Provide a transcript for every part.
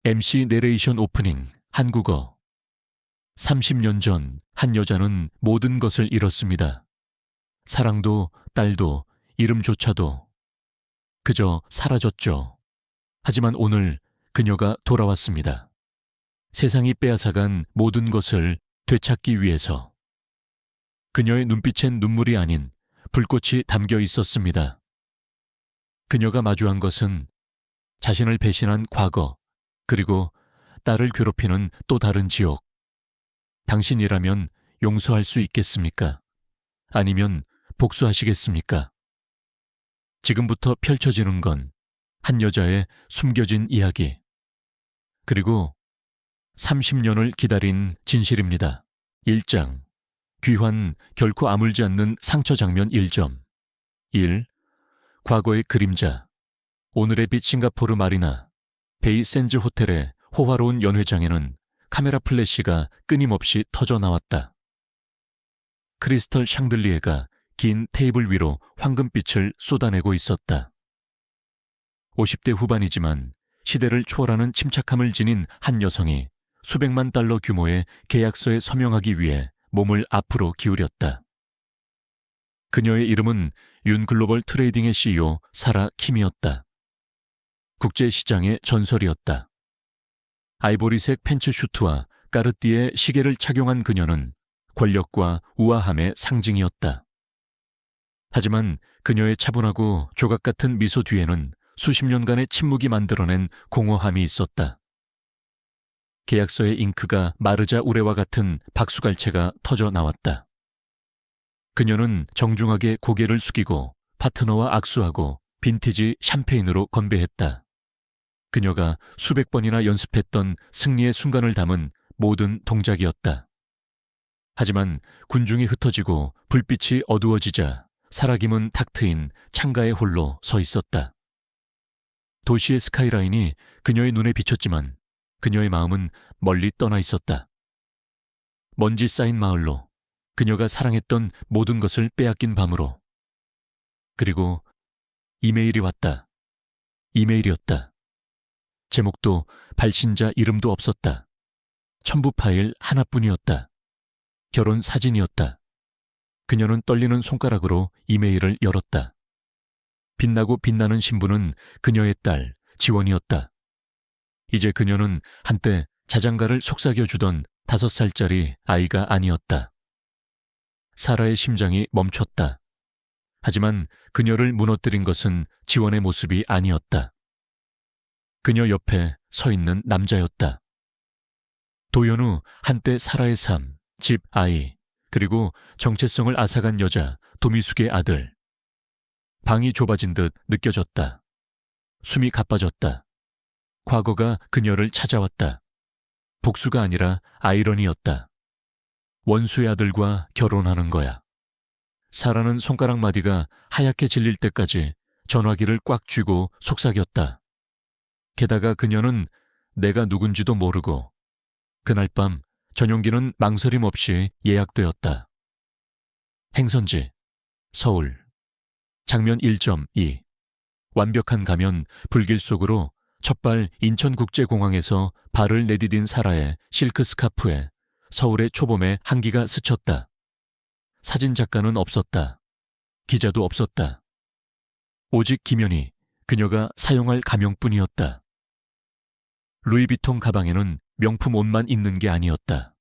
MC 내레이션 오프닝 한국어. 30년 전 한 여자는 모든 것을 잃었습니다. 사랑도, 딸도, 이름조차도. 그저 사라졌죠. 하지만 오늘 그녀가 돌아왔습니다. 세상이 빼앗아간 모든 것을 되찾기 위해서. 그녀의 눈빛엔 눈물이 아닌 불꽃이 담겨 있었습니다. 그녀가 마주한 것은 자신을 배신한 과거, 그리고 딸을 괴롭히는 또 다른 지옥. 당신이라면 용서할 수 있겠습니까? 아니면 복수하시겠습니까? 지금부터 펼쳐지는 건 한 여자의 숨겨진 이야기, 그리고 30년을 기다린 진실입니다. 1장. 귀환, 결코 아물지 않는 상처 장면 1점. 1. 과거의 그림자. 오늘의 빛 싱가포르 마리나 베이 샌즈 호텔의 호화로운 연회장에는 카메라 플래시가 끊임없이 터져 나왔다. 크리스털 샹들리에가 긴 테이블 위로 황금빛을 쏟아내고 있었다. 50대 후반이지만 시대를 초월하는 침착함을 지닌 한 여성이 수백만 달러 규모의 계약서에 서명하기 위해 몸을 앞으로 기울였다. 그녀의 이름은 윤글로벌 트레이딩의 CEO 사라 킴이었다. 국제시장의 전설이었다. 아이보리색 팬츠 슈트와 까르띠에 시계를 착용한 그녀는 권력과 우아함의 상징이었다. 하지만 그녀의 차분하고 조각 같은 미소 뒤에는 수십 년간의 침묵이 만들어낸 공허함이 있었다. 계약서의 잉크가 마르자 우레와 같은 박수갈채가 터져 나왔다. 그녀는 정중하게 고개를 숙이고 파트너와 악수하고 빈티지 샴페인으로 건배했다. 그녀가 수백 번이나 연습했던 승리의 순간을 담은 모든 동작이었다. 하지만 군중이 흩어지고 불빛이 어두워지자 사라김은 탁 트인 창가에 홀로 서 있었다. 도시의 스카이라인이 그녀의 눈에 비쳤지만 그녀의 마음은 멀리 떠나 있었다. 먼지 쌓인 마을로, 그녀가 사랑했던 모든 것을 빼앗긴 밤으로. 그리고 이메일이 왔다. 이메일이었다. 제목도 발신자 이름도 없었다. 첨부 파일 하나뿐이었다. 결혼 사진이었다. 그녀는 떨리는 손가락으로 이메일을 열었다. 빛나고 빛나는 신부는 그녀의 딸 지원이었다. 이제 그녀는 한때 자장가를 속삭여주던 5살짜리 아이가 아니었다. 사라의 심장이 멈췄다. 하지만 그녀를 무너뜨린 것은 지원의 모습이 아니었다. 그녀 옆에 서 있는 남자였다. 도연우, 한때 사라의 삶, 집, 아이, 그리고 정체성을 앗아간 여자 도미숙의 아들. 방이 좁아진 듯 느껴졌다. 숨이 가빠졌다. 과거가 그녀를 찾아왔다. 복수가 아니라 아이러니였다. 원수의 아들과 결혼하는 거야. 사라는 손가락 마디가 하얗게 질릴 때까지 전화기를 꽉 쥐고 속삭였다. 게다가 그녀는 내가 누군지도 모르고 그날 밤 전용기는 망설임 없이 예약되었다. 행선지, 서울. 장면 1.2. 완벽한 가면 불길 속으로 첫발 인천국제공항에서 발을 내디딘 사라의 실크 스카프에 서울의 초봄에 한기가 스쳤다. 사진작가는 없었다. 기자도 없었다. 오직 김연희, 그녀가 사용할 가명뿐이었다. 루이비통 가방에는 명품 옷만 있는 게 아니었다.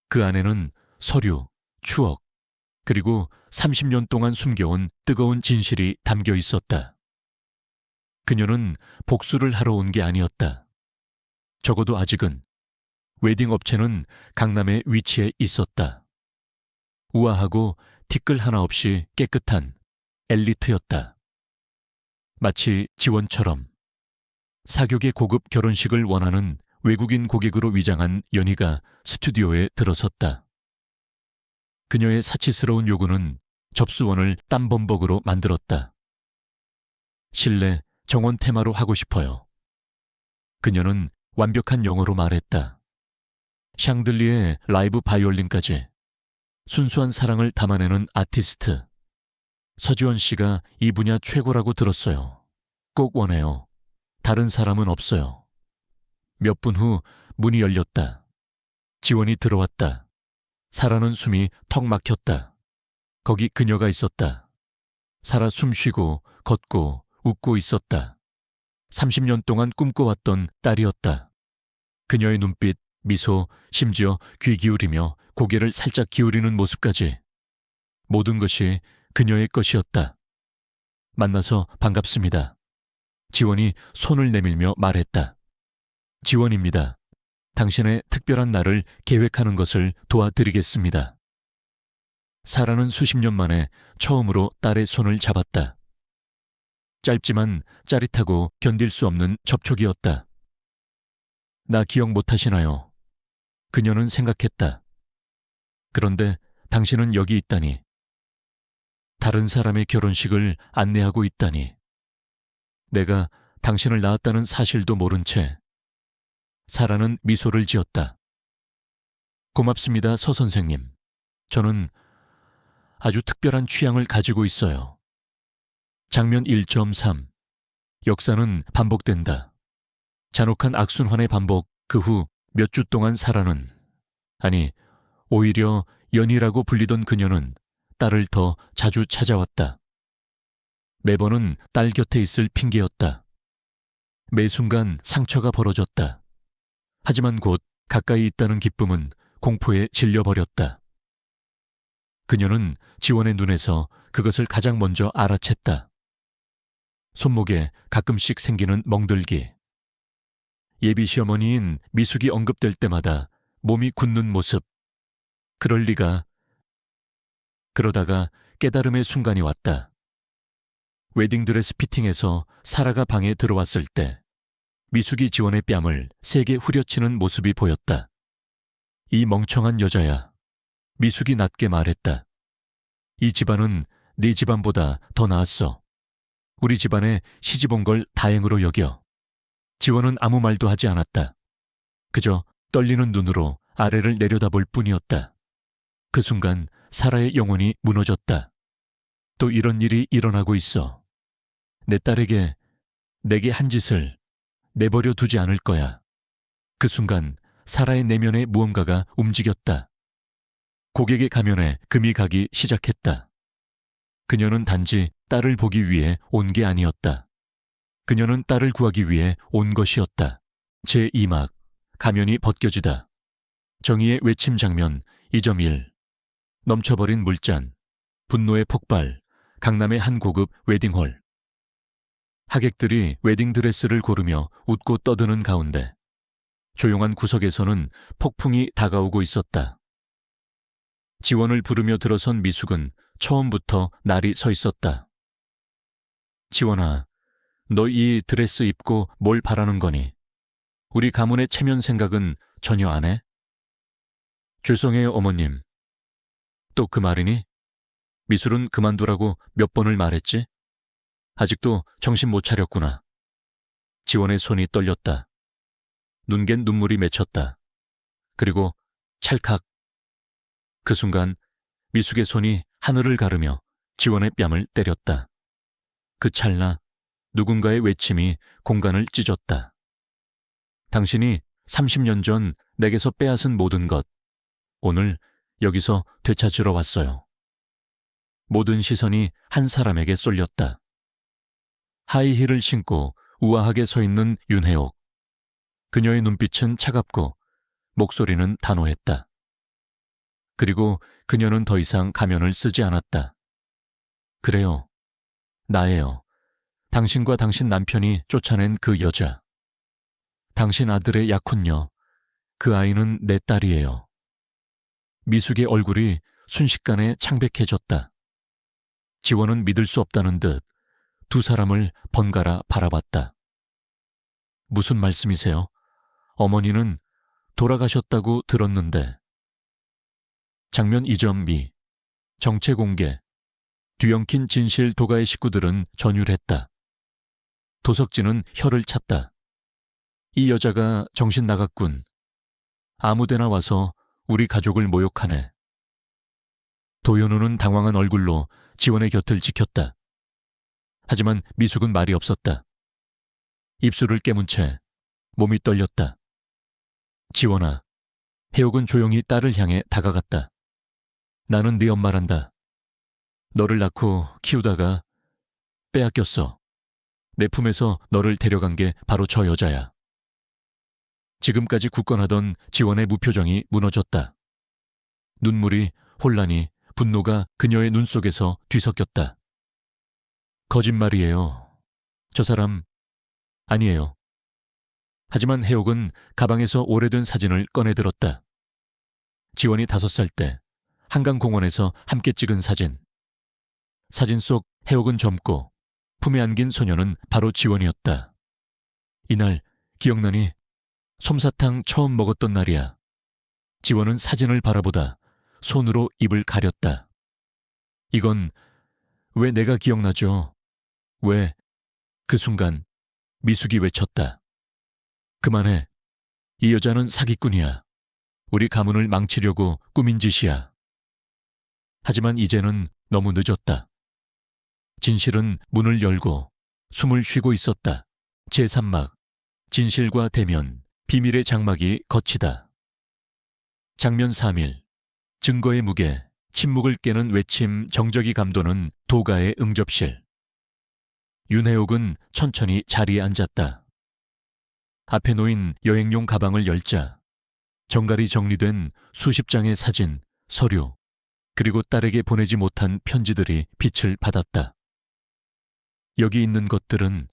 그 안에는 서류, 추억, 그리고 30년 동안 숨겨온 뜨거운 진실이 담겨 있었다. 그녀는 복수를 하러 온 게 아니었다. 적어도 아직은. 웨딩 업체는 강남에 위치해 있었다. 우아하고 티끌 하나 없이 깨끗한 엘리트였다. 마치 지원처럼. 사교계 고급 결혼식을 원하는 외국인 고객으로 위장한 연희가 스튜디오에 들어섰다. 그녀의 사치스러운 요구는 접수원을 땀범벅으로 만들었다. 실내 정원 테마로 하고 싶어요. 그녀는 완벽한 영어로 말했다. 샹들리의 라이브 바이올린까지. 순수한 사랑을 담아내는 아티스트. 서지원 씨가 이 분야 최고라고 들었어요. 꼭 원해요. 다른 사람은 없어요. 몇 분 후 문이 열렸다. 지원이 들어왔다. 사라는 숨이 턱 막혔다. 거기 그녀가 있었다. 사라 숨쉬고 걷고 웃고 있었다. 30년 동안 꿈꿔왔던 딸이었다. 그녀의 눈빛, 미소, 심지어 귀 기울이며 고개를 살짝 기울이는 모습까지 모든 것이 그녀의 것이었다. 만나서 반갑습니다. 지원이 손을 내밀며 말했다. 지원입니다. 당신의 특별한 날을 계획하는 것을 도와드리겠습니다. 사라는 수십 년 만에 처음으로 딸의 손을 잡았다. 짧지만 짜릿하고 견딜 수 없는 접촉이었다. 나 기억 못하시나요? 그녀는 생각했다. 그런데 당신은 여기 있다니. 다른 사람의 결혼식을 안내하고 있다니. 내가 당신을 낳았다는 사실도 모른 채 사라는 미소를 지었다. 고맙습니다, 서 선생님. 저는 아주 특별한 취향을 가지고 있어요. 장면 1.3. 역사는 반복된다. 잔혹한 악순환의 반복, 그 후 몇 주 동안 사라는, 아니, 오히려 연희라고 불리던 그녀는 딸을 더 자주 찾아왔다. 매번은 딸 곁에 있을 핑계였다. 매 순간 상처가 벌어졌다. 하지만 곧 가까이 있다는 기쁨은 공포에 질려버렸다. 그녀는 지원의 눈에서 그것을 가장 먼저 알아챘다. 손목에 가끔씩 생기는 멍들기. 예비 시어머니인 미숙이 언급될 때마다 몸이 굳는 모습. 그럴 리가. 그러다가 깨달음의 순간이 왔다. 웨딩드레스 피팅에서 사라가 방에 들어왔을 때 미숙이 지원의 뺨을 세게 후려치는 모습이 보였다. 이 멍청한 여자야. 미숙이 낮게 말했다. 이 집안은 네 집안보다 더 나았어. 우리 집안에 시집 온 걸 다행으로 여겨. 지원은 아무 말도 하지 않았다. 그저 떨리는 눈으로 아래를 내려다볼 뿐이었다. 그 순간 사라의 영혼이 무너졌다. 또 이런 일이 일어나고 있어. 내 딸에게, 내게 한 짓을 내버려 두지 않을 거야. 그 순간 사라의 내면에 무언가가 움직였다. 고객의 가면에 금이 가기 시작했다. 그녀는 단지 딸을 보기 위해 온 게 아니었다. 그녀는 딸을 구하기 위해 온 것이었다. 제2막, 가면이 벗겨지다. 정의의 외침 장면 2.1. 넘쳐버린 물잔, 분노의 폭발, 강남의 한 고급 웨딩홀. 하객들이 웨딩드레스를 고르며 웃고 떠드는 가운데 조용한 구석에서는 폭풍이 다가오고 있었다. 지원을 부르며 들어선 미숙은 처음부터 날이 서 있었다. 지원아, 너 이 드레스 입고 뭘 바라는 거니? 우리 가문의 체면 생각은 전혀 안 해? 죄송해요, 어머님. 또 그 말이니? 미술은 그만두라고 몇 번을 말했지? 아직도 정신 못 차렸구나. 지원의 손이 떨렸다. 눈겐 눈물이 맺혔다. 그리고 찰칵. 그 순간 미숙의 손이 하늘을 가르며 지원의 뺨을 때렸다. 그 찰나 누군가의 외침이 공간을 찢었다. 당신이 30년 전 내게서 빼앗은 모든 것, 오늘 여기서 되찾으러 왔어요. 모든 시선이 한 사람에게 쏠렸다. 하이힐을 신고 우아하게 서 있는 윤혜옥. 그녀의 눈빛은 차갑고 목소리는 단호했다. 그리고 그녀는 더 이상 가면을 쓰지 않았다. 그래요. 나예요. 당신과 당신 남편이 쫓아낸 그 여자. 당신 아들의 약혼녀. 그 아이는 내 딸이에요. 미숙의 얼굴이 순식간에 창백해졌다. 지원은 믿을 수 없다는 듯 두 사람을 번갈아 바라봤다. 무슨 말씀이세요? 어머니는 돌아가셨다고 들었는데. 장면 2.2. 정체 공개. 뒤엉킨 진실 도가의 식구들은 전율했다. 도석진은 혀를 찼다. 이 여자가 정신 나갔군. 아무데나 와서 우리 가족을 모욕하네. 도연우는 당황한 얼굴로 지원의 곁을 지켰다. 하지만 미숙은 말이 없었다. 입술을 깨문 채 몸이 떨렸다. 지원아, 해옥은 조용히 딸을 향해 다가갔다. 나는 네 엄마란다. 너를 낳고 키우다가 빼앗겼어. 내 품에서 너를 데려간 게 바로 저 여자야. 지금까지 굳건하던 지원의 무표정이 무너졌다. 눈물이, 혼란이, 분노가 그녀의 눈 속에서 뒤섞였다. 거짓말이에요. 저 사람 아니에요. 하지만 해옥은 가방에서 오래된 사진을 꺼내들었다. 지원이 5살 때 한강공원에서 함께 찍은 사진. 사진 속 해옥은 젊고 품에 안긴 소녀는 바로 지원이었다. 이날 기억나니? 솜사탕 처음 먹었던 날이야. 지원은 사진을 바라보다 손으로 입을 가렸다. 이건 왜 내가 기억나죠? 왜? 그 순간 미숙이 외쳤다. 그만해. 이 여자는 사기꾼이야. 우리 가문을 망치려고 꾸민 짓이야. 하지만 이제는 너무 늦었다. 진실은 문을 열고 숨을 쉬고 있었다. 제3막, 진실과 대면, 비밀의 장막이 거치다. 장면 3일, 증거의 무게, 침묵을 깨는 외침, 정적이 감도는 도가의 응접실. 윤해옥은 천천히 자리에 앉았다. 앞에 놓인 여행용 가방을 열자 정갈이 정리된 수십 장의 사진, 서류, 그리고 딸에게 보내지 못한 편지들이 빛을 받았다. 여기 있는 것들은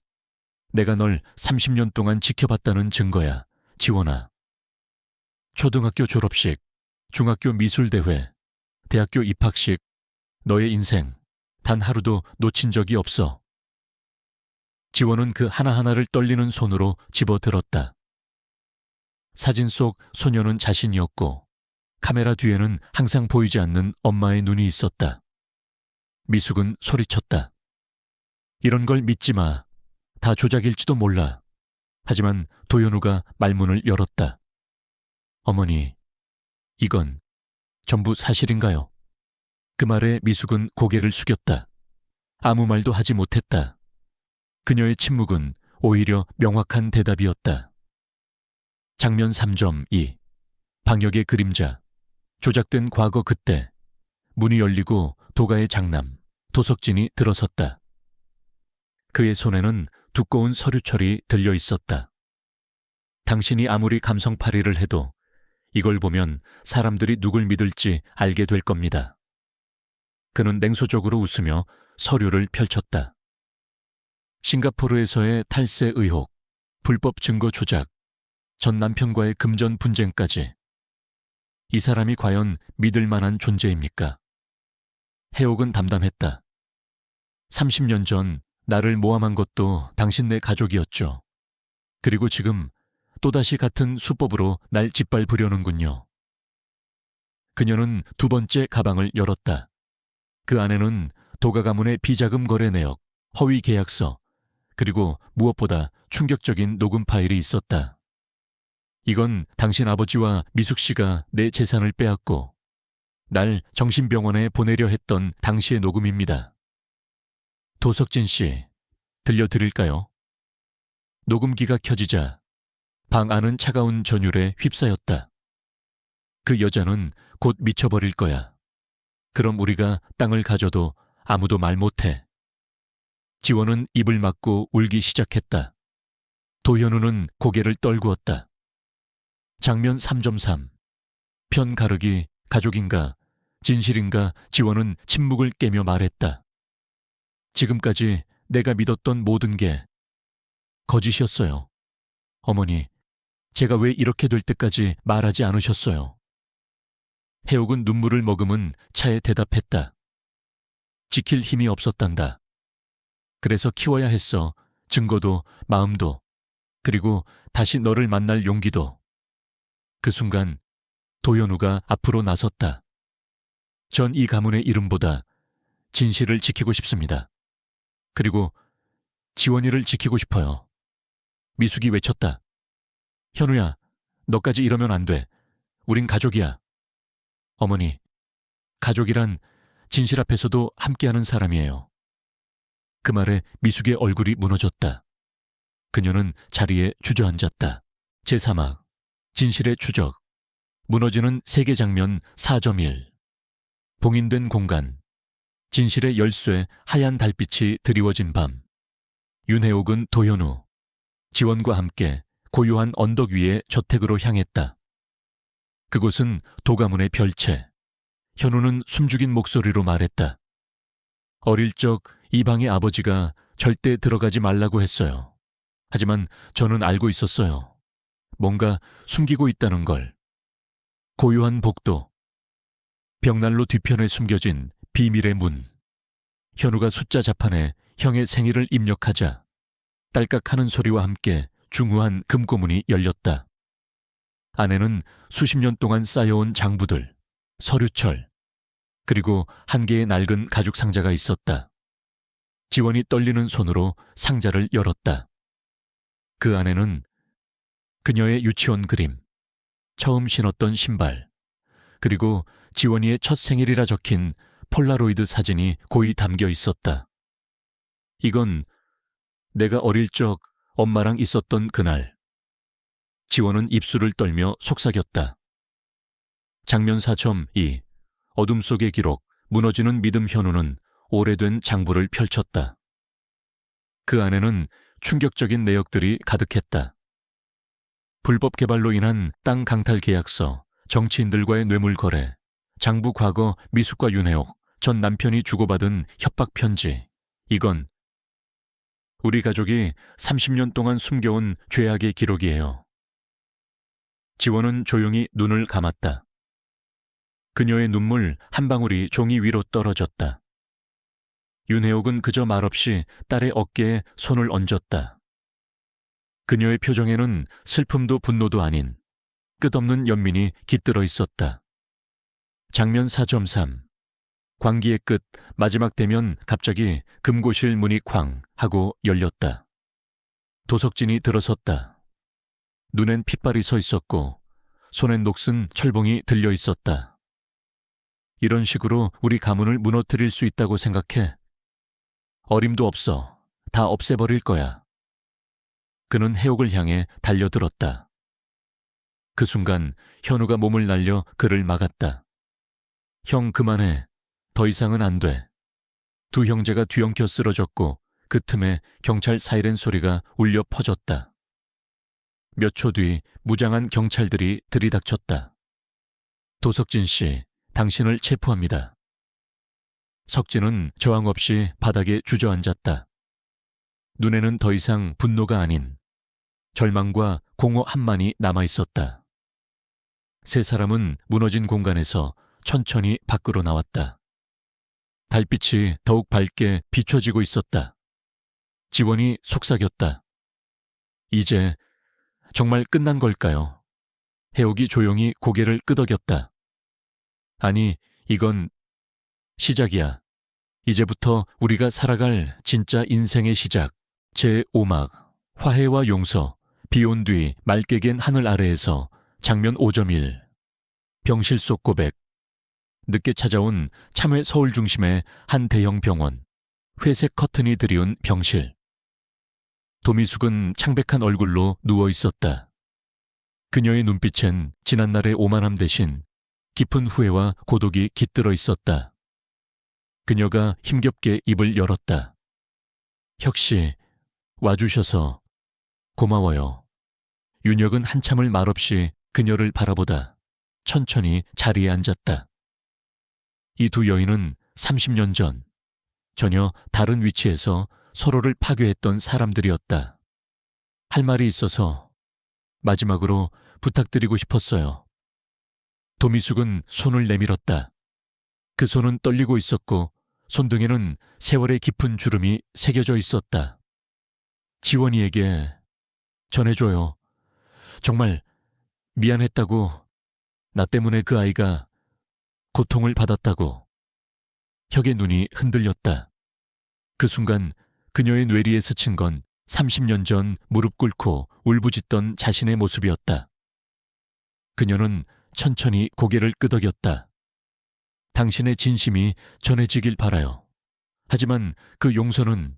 내가 널 30년 동안 지켜봤다는 증거야, 지원아. 초등학교 졸업식, 중학교 미술대회, 대학교 입학식, 너의 인생 단 하루도 놓친 적이 없어. 지원은 그 하나하나를 떨리는 손으로 집어들었다. 사진 속 소녀는 자신이었고 카메라 뒤에는 항상 보이지 않는 엄마의 눈이 있었다. 미숙은 소리쳤다. 이런 걸 믿지 마. 다 조작일지도 몰라. 하지만 도연우가 말문을 열었다. 어머니, 이건 전부 사실인가요? 그 말에 미숙은 고개를 숙였다. 아무 말도 하지 못했다. 그녀의 침묵은 오히려 명확한 대답이었다. 장면 3.2 방역의 그림자. 조작된 과거 그때. 문이 열리고 도가의 장남 도석진이 들어섰다. 그의 손에는 두꺼운 서류철이 들려 있었다. 당신이 아무리 감성팔이를 해도 이걸 보면 사람들이 누굴 믿을지 알게 될 겁니다. 그는 냉소적으로 웃으며 서류를 펼쳤다. 싱가포르에서의 탈세 의혹, 불법 증거 조작, 전 남편과의 금전 분쟁까지. 이 사람이 과연 믿을 만한 존재입니까? 해옥은 담담했다. 30년 전 나를 모함한 것도 당신 네 가족이었죠. 그리고 지금 또다시 같은 수법으로 날 짓밟으려는군요. 그녀는 2번째 가방을 열었다. 그 안에는 도가 가문의 비자금 거래 내역, 허위 계약서, 그리고 무엇보다 충격적인 녹음 파일이 있었다. 이건 당신 아버지와 미숙 씨가 내 재산을 빼앗고 날 정신병원에 보내려 했던 당시의 녹음입니다. 도석진 씨, 들려드릴까요? 녹음기가 켜지자 방 안은 차가운 전율에 휩싸였다. 그 여자는 곧 미쳐버릴 거야. 그럼 우리가 땅을 가져도 아무도 말 못해. 지원은 입을 막고 울기 시작했다. 도현우는 고개를 떨구었다. 장면 3.3 편 가르기, 가족인가, 진실인가. 지원은 침묵을 깨며 말했다. 지금까지 내가 믿었던 모든 게 거짓이었어요. 어머니, 제가 왜 이렇게 될 때까지 말하지 않으셨어요? 해옥은 눈물을 머금은 차에 대답했다. 지킬 힘이 없었단다. 그래서 키워야 했어. 증거도, 마음도, 그리고 다시 너를 만날 용기도. 그 순간 도연우가 앞으로 나섰다. 전 이 가문의 이름보다 진실을 지키고 싶습니다. 그리고 지원이를 지키고 싶어요. 미숙이 외쳤다. 현우야, 너까지 이러면 안 돼. 우린 가족이야. 어머니, 가족이란 진실 앞에서도 함께하는 사람이에요. 그 말에 미숙의 얼굴이 무너졌다. 그녀는 자리에 주저앉았다. 제3막 진실의 추적, 무너지는 세계 장면 4.1. 봉인된 공간, 진실의 열쇠 하얀 달빛이 드리워진 밤. 윤혜옥은 도현우, 지원과 함께 고요한 언덕 위의 저택으로 향했다. 그곳은 도가문의 별채. 현우는 숨죽인 목소리로 말했다. 어릴 적 이 방의 아버지가 절대 들어가지 말라고 했어요. 하지만 저는 알고 있었어요. 뭔가 숨기고 있다는 걸. 고요한 복도. 벽난로 뒤편에 숨겨진 비밀의 문. 현우가 숫자 자판에 형의 생일을 입력하자 딸깍하는 소리와 함께 중후한 금고문이 열렸다. 안에는 수십 년 동안 쌓여온 장부들, 서류철, 그리고 한 개의 낡은 가죽 상자가 있었다. 지원이 떨리는 손으로 상자를 열었다. 그 안에는 그녀의 유치원 그림, 처음 신었던 신발, 그리고 지원이의 첫 생일이라 적힌 폴라로이드 사진이 고이 담겨 있었다. 이건 내가 어릴 적 엄마랑 있었던 그날. 지원은 입술을 떨며 속삭였다. 장면 4.2. 어둠 속의 기록, 무너지는 믿음. 현우는 오래된 장부를 펼쳤다. 그 안에는 충격적인 내역들이 가득했다. 불법 개발로 인한 땅 강탈 계약서, 정치인들과의 뇌물 거래, 장부 과거 미숙과 윤혜옥, 전 남편이 주고받은 협박 편지. 이건 우리 가족이 30년 동안 숨겨온 죄악의 기록이에요. 지원은 조용히 눈을 감았다. 그녀의 눈물 한 방울이 종이 위로 떨어졌다. 윤혜옥은 그저 말없이 딸의 어깨에 손을 얹었다. 그녀의 표정에는 슬픔도 분노도 아닌 끝없는 연민이 깃들어 있었다. 장면 4.3. 광기의 끝, 마지막 되면 갑자기 금고실 문이 쾅 하고 열렸다. 도석진이 들어섰다. 눈엔 핏발이 서 있었고 손엔 녹슨 철봉이 들려 있었다. 이런 식으로 우리 가문을 무너뜨릴 수 있다고 생각해? 어림도 없어. 다 없애버릴 거야. 그는 해옥을 향해 달려들었다. 그 순간 현우가 몸을 날려 그를 막았다. 형 그만해. 더 이상은 안 돼. 두 형제가 뒤엉켜 쓰러졌고 그 틈에 경찰 사이렌 소리가 울려 퍼졌다. 몇 초 뒤 무장한 경찰들이 들이닥쳤다. 도석진 씨, 당신을 체포합니다. 석진은 저항 없이 바닥에 주저앉았다. 눈에는 더 이상 분노가 아닌 절망과 공허 한만이 남아있었다. 세 사람은 무너진 공간에서 천천히 밖으로 나왔다. 달빛이 더욱 밝게 비춰지고 있었다. 지원이 속삭였다. 이제 정말 끝난 걸까요? 해옥이 조용히 고개를 끄덕였다. 아니, 이건 시작이야. 이제부터 우리가 살아갈 진짜 인생의 시작. 제5막, 화해와 용서, 비온 뒤 맑게 갠 하늘 아래에서. 장면 5.1. 병실 속 고백. 늦게 찾아온 참회 서울 중심의 한 대형 병원. 회색 커튼이 드리운 병실. 도미숙은 창백한 얼굴로 누워 있었다. 그녀의 눈빛엔 지난날의 오만함 대신 깊은 후회와 고독이 깃들어 있었다. 그녀가 힘겹게 입을 열었다. 혁씨, 와주셔서 고마워요. 윤혁은 한참을 말없이 그녀를 바라보다 천천히 자리에 앉았다. 이 두 여인은 30년 전 전혀 다른 위치에서 서로를 파괴했던 사람들이었다. 할 말이 있어서 마지막으로 부탁드리고 싶었어요. 도미숙은 손을 내밀었다. 그 손은 떨리고 있었고 손등에는 세월의 깊은 주름이 새겨져 있었다. 지원이에게 전해줘요. 정말 미안했다고. 나 때문에 그 아이가 고통을 받았다고. 혁의 눈이 흔들렸다. 그 순간 그녀의 뇌리에 스친 건 30년 전 무릎 꿇고 울부짖던 자신의 모습이었다. 그녀는 천천히 고개를 끄덕였다. 당신의 진심이 전해지길 바라요. 하지만 그 용서는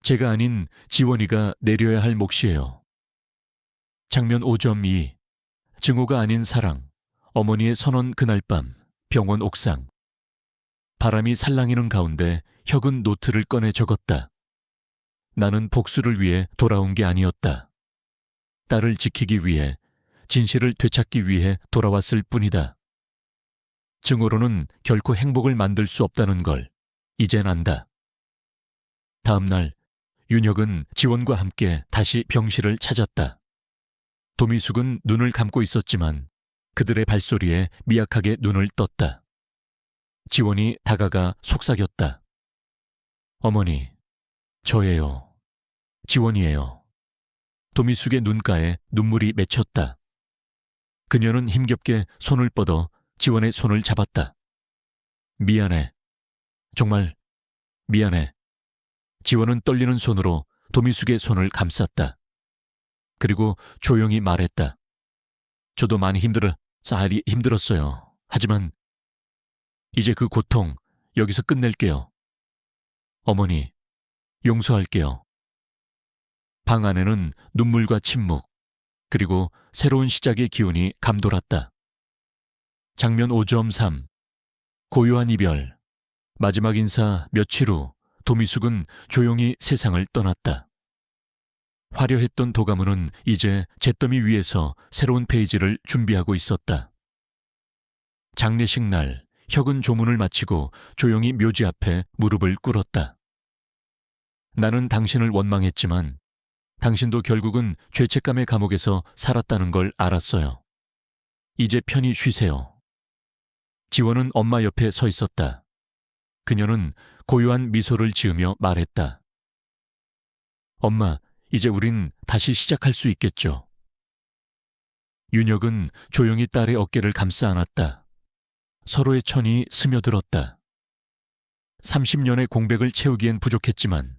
제가 아닌 지원이가 내려야 할 몫이에요. 장면 5.2. 증오가 아닌 사랑, 어머니의 선언 그날 밤, 병원 옥상. 바람이 살랑이는 가운데 혁은 노트를 꺼내 적었다. 나는 복수를 위해 돌아온 게 아니었다. 딸을 지키기 위해, 진실을 되찾기 위해 돌아왔을 뿐이다. 증오로는 결코 행복을 만들 수 없다는 걸 이젠 안다. 다음 날 윤혁은 지원과 함께 다시 병실을 찾았다. 도미숙은 눈을 감고 있었지만 그들의 발소리에 미약하게 눈을 떴다. 지원이 다가가 속삭였다. 어머니, 저예요. 지원이에요. 도미숙의 눈가에 눈물이 맺혔다. 그녀는 힘겹게 손을 뻗어 지원의 손을 잡았다. 미안해. 정말 미안해. 지원은 떨리는 손으로 도미숙의 손을 감쌌다. 그리고 조용히 말했다. 저도 많이 힘들었어요. 하지만 이제 그 고통 여기서 끝낼게요. 어머니, 용서할게요. 방 안에는 눈물과 침묵, 그리고 새로운 시작의 기운이 감돌았다. 장면 5.3 고요한 이별. 마지막 인사 며칠 후 도미숙은 조용히 세상을 떠났다. 화려했던 도가문은 이제 잿더미 위에서 새로운 페이지를 준비하고 있었다. 장례식 날 혁은 조문을 마치고 조용히 묘지 앞에 무릎을 꿇었다. 나는 당신을 원망했지만 당신도 결국은 죄책감의 감옥에서 살았다는 걸 알았어요. 이제 편히 쉬세요. 지원은 엄마 옆에 서 있었다. 그녀는 고요한 미소를 지으며 말했다. 엄마, 이제 우린 다시 시작할 수 있겠죠. 윤혁은 조용히 딸의 어깨를 감싸 안았다. 서로의 천이 스며들었다. 30년의 공백을 채우기엔 부족했지만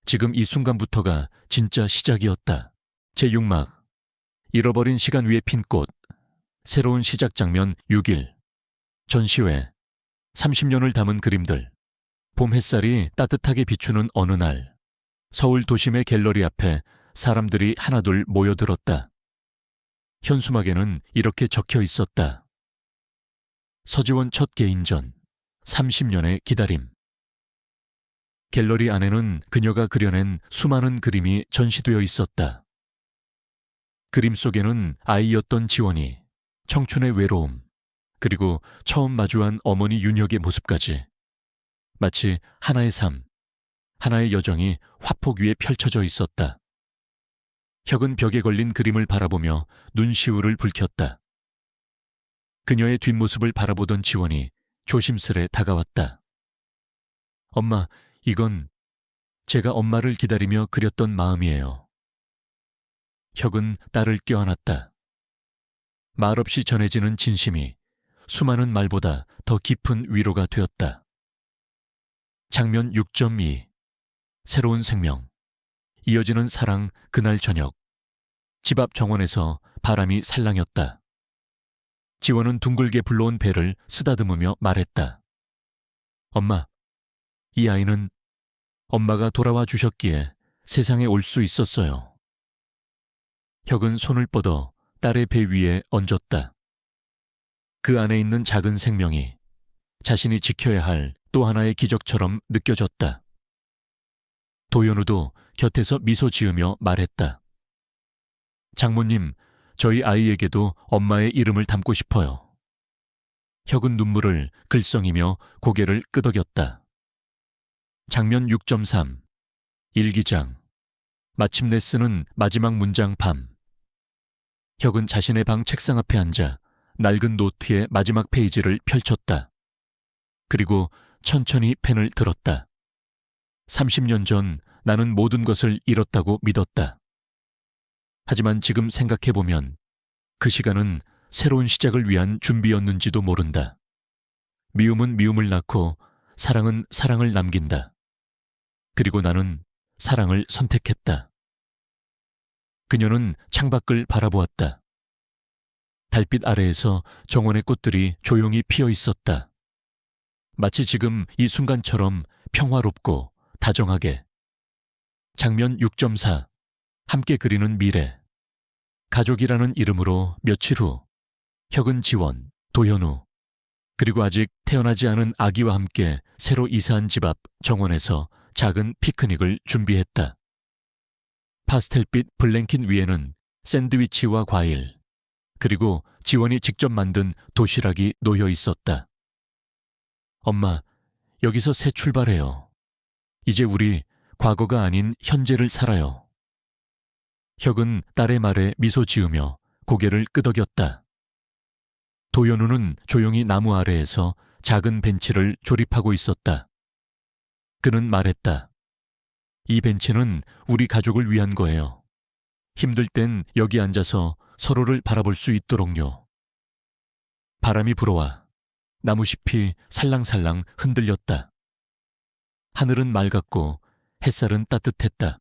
지금 이 순간부터가 진짜 시작이었다. 제6막 잃어버린 시간 위에 핀 꽃. 새로운 시작 장면 6일. 전시회. 30년을 담은 그림들. 봄 햇살이 따뜻하게 비추는 어느 날, 서울 도심의 갤러리 앞에 사람들이 하나둘 모여들었다. 현수막에는 이렇게 적혀 있었다. 서지원 첫 개인전, 30년의 기다림. 갤러리 안에는 그녀가 그려낸 수많은 그림이 전시되어 있었다. 그림 속에는 아이였던 지원이, 청춘의 외로움, 그리고 처음 마주한 어머니 윤혁의 모습까지. 마치 하나의 삶, 하나의 여정이 화폭 위에 펼쳐져 있었다. 혁은 벽에 걸린 그림을 바라보며 눈시울을 붉혔다. 그녀의 뒷모습을 바라보던 지원이 조심스레 다가왔다. 엄마, 이건 제가 엄마를 기다리며 그렸던 마음이에요. 혁은 딸을 껴안았다. 말없이 전해지는 진심이 수많은 말보다 더 깊은 위로가 되었다. 장면 6.2 새로운 생명. 이어지는 사랑 그날 저녁. 집 앞 정원에서 바람이 살랑였다. 지원은 둥글게 불러온 배를 쓰다듬으며 말했다. 엄마, 이 아이는 엄마가 돌아와 주셨기에 세상에 올 수 있었어요. 혁은 손을 뻗어 딸의 배 위에 얹었다. 그 안에 있는 작은 생명이 자신이 지켜야 할 또 하나의 기적처럼 느껴졌다. 도연우도 곁에서 미소 지으며 말했다. 장모님, 저희 아이에게도 엄마의 이름을 담고 싶어요. 혁은 눈물을 글썽이며 고개를 끄덕였다. 장면 6.3 일기장. 마침내 쓰는 마지막 문장 밤. 혁은 자신의 방 책상 앞에 앉아 낡은 노트의 마지막 페이지를 펼쳤다. 그리고 천천히 펜을 들었다. 30년 전 나는 모든 것을 잃었다고 믿었다. 하지만 지금 생각해보면 그 시간은 새로운 시작을 위한 준비였는지도 모른다. 미움은 미움을 낳고 사랑은 사랑을 남긴다. 그리고 나는 사랑을 선택했다. 그녀는 창밖을 바라보았다. 달빛 아래에서 정원의 꽃들이 조용히 피어 있었다. 마치 지금 이 순간처럼 평화롭고 다정하게. 장면 6.4 함께 그리는 미래. 가족이라는 이름으로 며칠 후 혁은 지원, 도현우, 그리고 아직 태어나지 않은 아기와 함께 새로 이사한 집 앞 정원에서 작은 피크닉을 준비했다. 파스텔빛 블랭킷 위에는 샌드위치와 과일, 그리고 지원이 직접 만든 도시락이 놓여 있었다. 엄마, 여기서 새 출발해요. 이제 우리 과거가 아닌 현재를 살아요. 혁은 딸의 말에 미소 지으며 고개를 끄덕였다. 도연우는 조용히 나무 아래에서 작은 벤치를 조립하고 있었다. 그는 말했다. 이 벤치는 우리 가족을 위한 거예요. 힘들 땐 여기 앉아서 서로를 바라볼 수 있도록요. 바람이 불어와 나무잎이 살랑살랑 흔들렸다. 하늘은 맑았고 햇살은 따뜻했다.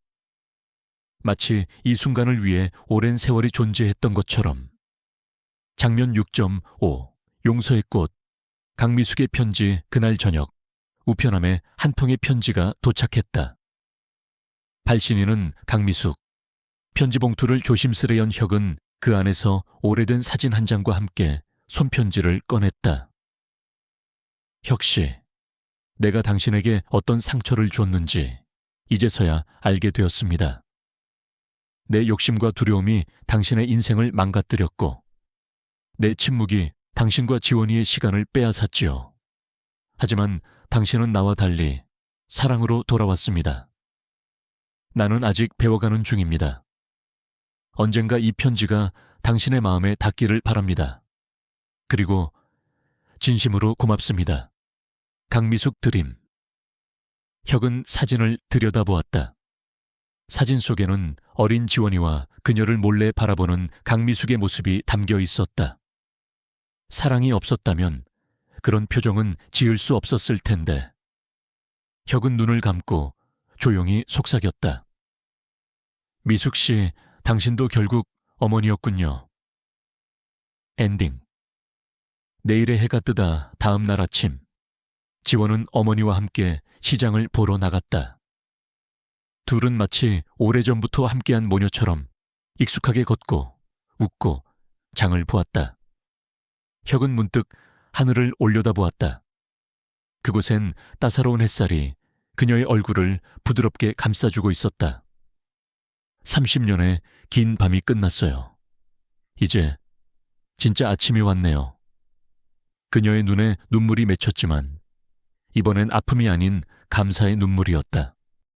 마치 이 순간을 위해 오랜 세월이 존재했던 것처럼. 장면 6.5 용서의 꽃 강미숙의 편지 그날 저녁 우편함에 한 통의 편지가 도착했다. 발신인은 강미숙. 편지 봉투를 조심스레 연 혁은 그 안에서 오래된 사진 한 장과 함께 손편지를 꺼냈다. 혁씨, 내가 당신에게 어떤 상처를 줬는지 이제서야 알게 되었습니다. 내 욕심과 두려움이 당신의 인생을 망가뜨렸고 내 침묵이 당신과 지원이의 시간을 빼앗았지요. 하지만 당신은 나와 달리 사랑으로 돌아왔습니다. 나는 아직 배워가는 중입니다. 언젠가 이 편지가 당신의 마음에 닿기를 바랍니다. 그리고 진심으로 고맙습니다. 강미숙 드림. 혁은 사진을 들여다보았다. 사진 속에는 어린 지원이와 그녀를 몰래 바라보는 강미숙의 모습이 담겨 있었다. 사랑이 없었다면 그런 표정은 지을 수 없었을 텐데. 혁은 눈을 감고 조용히 속삭였다. 미숙 씨, 당신도 결국 어머니였군요. 엔딩. 내일의 해가 뜨다 다음 날 아침, 지원은 어머니와 함께 시장을 보러 나갔다. 둘은 마치 오래전부터 함께한 모녀처럼 익숙하게 걷고 웃고 장을 보았다. 혁은 문득 하늘을 올려다보았다. 그곳엔 따사로운 햇살이 그녀의 얼굴을 부드럽게 감싸주고 있었다. 30년의 긴 밤이 끝났어요. 이제 진짜 아침이 왔네요. 그녀의 눈에 눈물이 맺혔지만 이번엔 아픔이 아닌 감사의 눈물이었다.